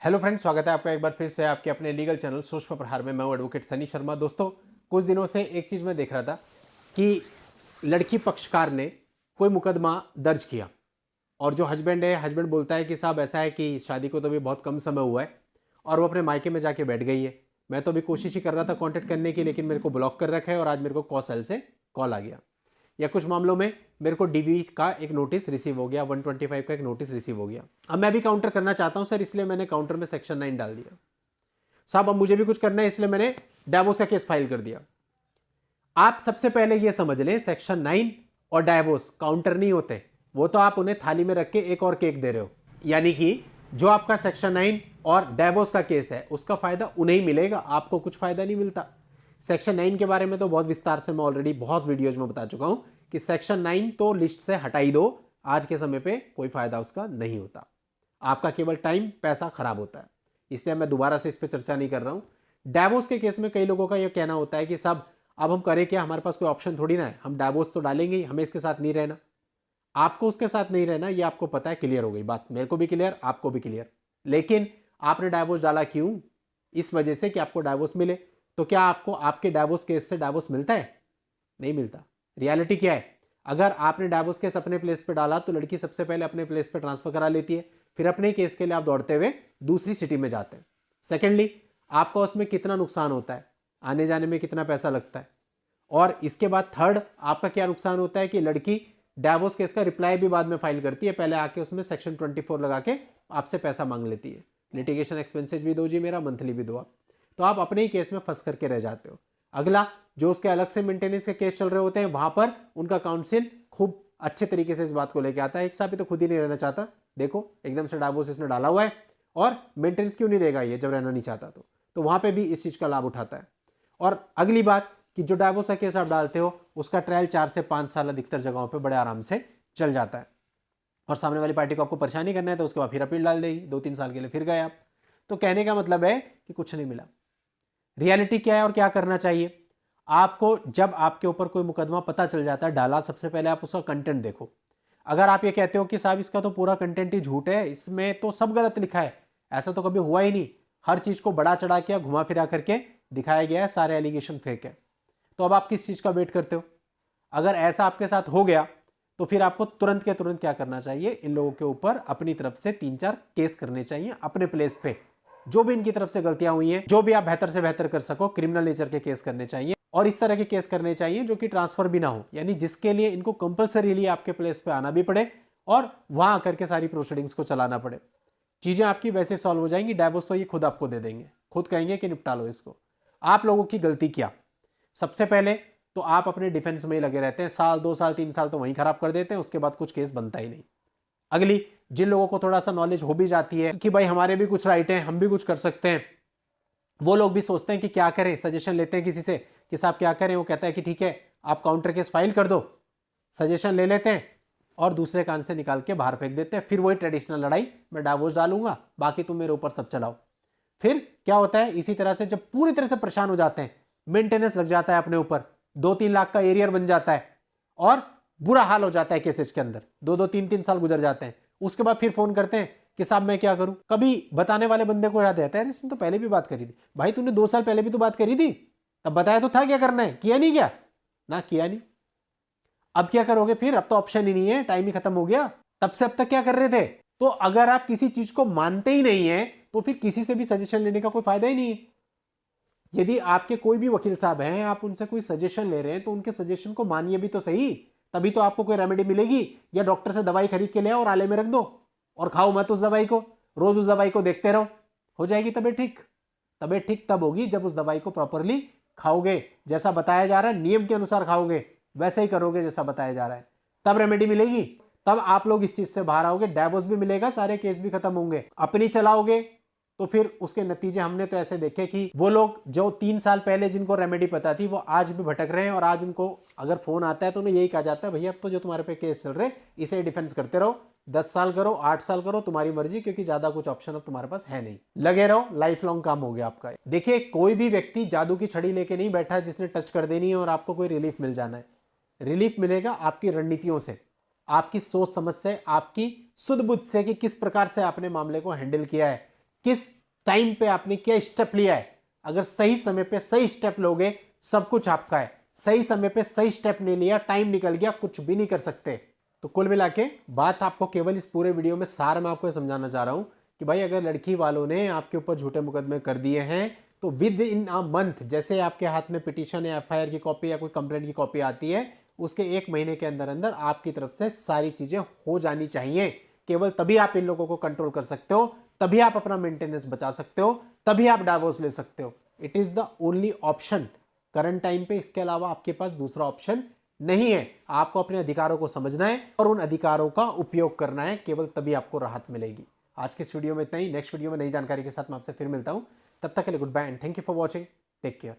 Hello friends, स्वागत है आपका एक बार फिर से आपके अपने लीगल चैनल सूक्ष्म प्रहार में। मैं हूं एडवोकेट सनी शर्मा। दोस्तों, कुछ दिनों से एक चीज़ मैं देख रहा था कि लड़की पक्षकार ने कोई मुकदमा दर्ज किया और जो हस्बैंड है, हस्बैंड बोलता है कि साहब ऐसा है कि शादी को तो भी बहुत कम समय हुआ है और वो अपने मायके में जाके बैठ गई है। मैं तो अभी कोशिश ही कर रहा था कांटेक्ट करने की, लेकिन मेरे को ब्लॉक कर रखा है और आज मेरे को कॉसेल से कॉल आ गया। या कुछ मामलों में मेरे को डीवी का एक नोटिस रिसीव हो गया, 125 का एक नोटिस रिसीव हो गया। अब मैं भी काउंटर करना चाहता हूं सर, इसलिए मैंने काउंटर में सेक्शन 9 डाल दिया। साहब अब मुझे भी कुछ करना है, इसलिए मैंने डाइवोर्स का केस फाइल कर दिया। आप सबसे पहले यह समझ लें, सेक्शन 9 और डाइवोर्स काउंटर नहीं होते। वो तो आप उन्हें थाली में रख के एक और केक दे रहे हो। यानी कि जो आपका सेक्शन 9 और डाइवोर्स का केस है उसका फायदा उन्हें ही मिलेगा, आपको कुछ फायदा नहीं मिलता। सेक्शन 9 के बारे में तो बहुत विस्तार से मैं ऑलरेडी बहुत वीडियोज में बता चुका हूं कि सेक्शन 9 तो लिस्ट से हटा ही दो। आज के समय पे कोई फायदा उसका नहीं होता, आपका केवल टाइम पैसा खराब होता है। इसलिए मैं दोबारा से इस पर चर्चा नहीं कर रहा हूं। डाइवोर्स के केस में कई लोगों का यह कहना होता है कि साहब अब हम करें क्या, हमारे पास कोई ऑप्शन थोड़ी ना है, हम डाइवोर्स तो डालेंगे ही, हमें इसके साथ नहीं रहना। आपको उसके साथ नहीं रहना, ये आपको पता है, क्लियर हो गई बात, मेरे को भी क्लियर, आपको भी क्लियर। लेकिन आपने डाइवोर्स डाला क्यों? इस वजह से कि आपको डाइवोर्स मिले। तो क्या आपको आपके डाइवोर्स केस से डाइवोर्स मिलता है? नहीं मिलता। रियलिटी क्या है? अगर आपने डाइवोर्स केस अपने प्लेस पे डाला तो लड़की सबसे पहले अपने प्लेस पे ट्रांसफर करा लेती है, फिर अपने केस के लिए आप दौड़ते हुए दूसरी सिटी में जाते हैं। सेकेंडली, आपका उसमें कितना नुकसान होता है, आने जाने में कितना पैसा लगता है। और इसके बाद थर्ड, आपका क्या नुकसान होता है कि लड़की डाइवोर्स केस का रिप्लाई भी बाद में फाइल करती है, पहले आके उसमें सेक्शन 24 लगा के आपसे पैसा मांग लेती है। लिटिगेशन एक्सपेंसेज भी दो जी मेरा, मंथली भी दो आप, तो आप अपने ही केस में फंस करके रह जाते हो। अगला, जो उसके अलग से मेंटेनेंस के केस चल रहे होते हैं, वहां पर उनका काउंसिल खूब अच्छे तरीके से इस बात को लेकर आता है। एक साहब तो खुद ही नहीं रहना चाहता, देखो एकदम से डाइवोर्स इसने डाला हुआ है और मेंटेनेंस क्यों नहीं देगा ये जब रहना नहीं चाहता, तो वहां पे भी इस चीज का लाभ उठाता है। और अगली बात कि जो डाइवोर्स का केस आप डालते हो उसका ट्रायल 4 से 5 साल अधिकतर जगहों पे बड़े आराम से चल जाता है। और सामने वाली पार्टी को आपको परेशानी करना है तो उसके बाद फिर अपील डाल देगी, 2-3 साल के लिए फिर गए आप। तो कहने का मतलब है कि कुछ नहीं मिला। रियलिटी क्या है और क्या करना चाहिए? आपको जब आपके ऊपर कोई मुकदमा पता चल जाता है डाला, सबसे पहले आप उसका कंटेंट देखो। अगर आप ये कहते हो कि साहब इसका तो पूरा कंटेंट ही झूठ है, इसमें तो सब गलत लिखा है, ऐसा तो कभी हुआ ही नहीं, हर चीज को बड़ा चढ़ा के घुमा फिरा करके दिखाया गया है, सारे एलिगेशन फेक है, तो अब आप किस चीज का वेट करते हो? अगर ऐसा आपके साथ हो गया तो फिर आपको तुरंत के तुरंत क्या करना चाहिए? इन लोगों के ऊपर अपनी तरफ से 3-4 केस करने चाहिए अपने प्लेस पे। जो भी इनकी तरफ से गलतियां हुई हैं, जो भी आप बेहतर से बेहतर कर सको, क्रिमिनल नेचर के केस करने चाहिए। और इस तरह के केस करने चाहिए जो कि ट्रांसफर भी ना हो, यानी जिसके लिए इनको कंपलसरीली आपके प्लेस पे आना भी पड़े और वहां आकर के सारी प्रोसीडिंग्स को चलाना पड़े। चीजें आपकी वैसे सॉल्व हो जाएंगी। डाइवोर्स तो ये खुद आपको दे देंगे, खुद कहेंगे कि निपटा लो इसको। आप लोगों की गलती क्या? सबसे पहले तो आप अपने डिफेंस में ही लगे रहते हैं, साल 2 साल 3 साल तो वहीं खराब कर देते हैं, उसके बाद कुछ केस बनता ही नहीं। अगली, जिन लोगों को थोड़ा सा नॉलेज हो भी जाती है कि भाई हमारे भी कुछ राइट हैं, हम भी कुछ कर सकते हैं, वो लोग भी सोचते हैं कि क्या करें, सजेशन लेते हैं किसी से कि साहब क्या करें, वो कहता है कि ठीक है आप काउंटर केस फाइल कर दो, सजेशन ले लेते हैं और दूसरे कान से निकाल के बाहर फेंक देते हैं। फिर वही ट्रेडिशनल लड़ाई, मैं डाइवोर्स डालूंगा, बाकी तुम मेरे ऊपर सब चलाओ। फिर क्या होता है, इसी तरह से जब पूरी तरह से परेशान हो जाते हैं, मेंटेनेंस लग जाता है अपने ऊपर, 2-3 लाख का एरियर बन जाता है और बुरा हाल हो जाता है केसेस के अंदर, 2-2 3-3 साल गुजर जाते हैं। उसके बाद फिर फोन करते हैं कि साहब मैं क्या करूं। कभी बताने वाले बंदे को याद रहता है, इसने तो पहले भी बात करी थी। भाई तूने 2 साल पहले भी तो बात करी थी, तब बताया तो था क्या करना है, किया नहीं? क्या ना किया नहीं। अब क्या करोगे फिर? अब तो ऑप्शन ही नहीं है, टाइम ही खत्म हो गया। तब से अब तक क्या कर रहे थे? तो अगर आप किसी चीज को मानते ही नहीं है तो फिर किसी से भी सजेशन लेने का कोई फायदा ही नहीं है। यदि आपके कोई भी वकील साहब हैं, आप उनसे कोई सजेशन ले रहे हैं तो उनके सजेशन को मानिए भी तो सही, तभी तो आपको कोई रेमेडी मिलेगी। या डॉक्टर से दवाई खरीद के ले आओ और आले में रख दो और खाओ मत उस दवाई को, रोज उस दवाई को देखते रहो, हो जाएगी तबीयत ठीक। तबीयत ठीक तब होगी जब उस दवाई को प्रॉपरली खाओगे, जैसा बताया जा रहा है नियम के अनुसार खाओगे, वैसे ही करोगे जैसा बताया जा रहा है, तब रेमेडी मिलेगी, तब आप लोग इस चीज से बाहर आओगे, डाइवोर्स भी मिलेगा, सारे केस भी खत्म होंगे। अपनी चलाओगे तो फिर उसके नतीजे हमने तो ऐसे देखे कि वो लोग जो 3 साल पहले जिनको रेमेडी पता थी वो आज भी भटक रहे हैं। और आज उनको अगर फोन आता है तो उन्हें यही कहा जाता है, भैया अब तो जो तुम्हारे पे केस चल रहे इसे डिफेंस करते रहो, 10 साल करो, 8 साल करो, तुम्हारी मर्जी, क्योंकि ज्यादा कुछ ऑप्शन अब तुम्हारे पास है नहीं, लगे रहो, लाइफ लॉन्ग काम हो गया आपका। देखिए, कोई भी व्यक्ति जादू की छड़ी लेके नहीं बैठा जिसने टच कर देनी है और आपको कोई रिलीफ मिल जाना है। रिलीफ मिलेगा आपकी रणनीतियों से, आपकी सोच समझ से, आपकी सुध बुद्ध से कि किस प्रकार से आपने मामले को हैंडल किया है, किस टाइम पे आपने क्या स्टेप लिया है। अगर सही समय पे सही स्टेप लोगे, सब कुछ आपका है। सही समय पे सही स्टेप नहीं लिया, टाइम निकल गया, कुछ भी नहीं कर सकते। तो कुल मिला के बात आपको केवल इस पूरे वीडियो में सार मैं आपको समझाना चाह रहा हूं कि भाई अगर लड़की वालों ने आपके ऊपर झूठे मुकदमे कर दिए हैं तो विद इन अ मंथ, जैसे आपके हाथ में पिटीशन या एफआईआर की कॉपी या कोई कंप्लेंट की कॉपी आती है, उसके 1 महीने के अंदर अंदर आपकी तरफ से सारी चीजें हो जानी चाहिए। केवल तभी आप इन लोगों को कंट्रोल कर सकते हो, तभी आप अपना मेंटेनेंस बचा सकते हो, तभी आप डाइवोर्स ले सकते हो। It is the only option current time पे। इसके अलावा आपके पास दूसरा ऑप्शन नहीं है। आपको अपने अधिकारों को समझना है और उन अधिकारों का उपयोग करना है, केवल तभी आपको राहत मिलेगी। आज के इस वीडियो में इतना ही। नेक्स्ट वीडियो में नई जानकारी के साथ मैं आपसे फिर मिलता हूं। तब तक के लिए goodbye and thank you for watching. Take care.